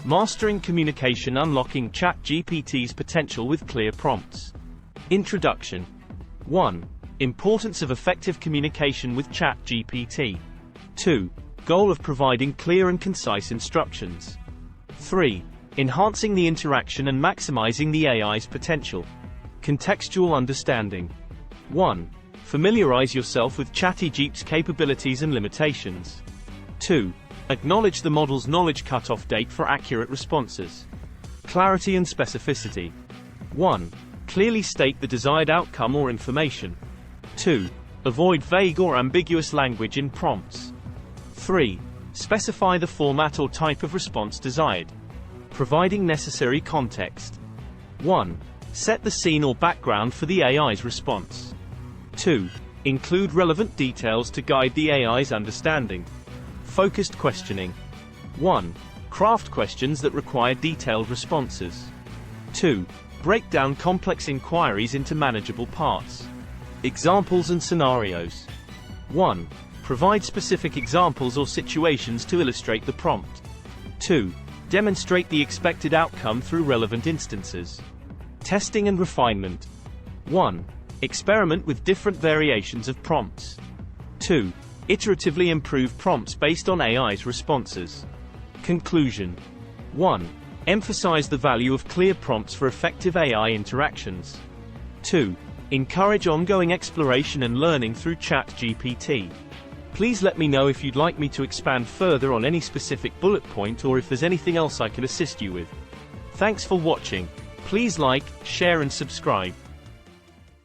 Mastering Communication, Unlocking ChatGPT's Potential with Clear Prompts. Introduction. 1. Importance of effective communication with ChatGPT. 2. Goal of providing clear and concise instructions. 3. Enhancing the interaction and maximizing the AI's potential. Contextual understanding. 1. Familiarize yourself with ChatGPT's capabilities and limitations. 2. Acknowledge the model's knowledge cutoff date for accurate responses. Clarity and specificity. 1. Clearly state the desired outcome or information. 2. Avoid vague or ambiguous language in prompts. 3. Specify the format or type of response desired, providing necessary context. 1. Set the scene or background for the AI's response. 2. Include relevant details to guide the AI's understanding. Focused questioning. 1. Craft questions that require detailed responses. 2. Break down complex inquiries into manageable parts. Examples and scenarios. 1. Provide specific examples or situations to illustrate the prompt. 2. Demonstrate the expected outcome through relevant instances. Testing and refinement. 1. Experiment with different variations of prompts. 2. Iteratively improve prompts based on AI's responses. Conclusion. 1. Emphasize the value of clear prompts for effective AI interactions. 2. Encourage ongoing exploration and learning through ChatGPT. Please let me know if you'd like me to expand further on any specific bullet point or if there's anything else I can assist you with. Thanks for watching. Please like, share and subscribe.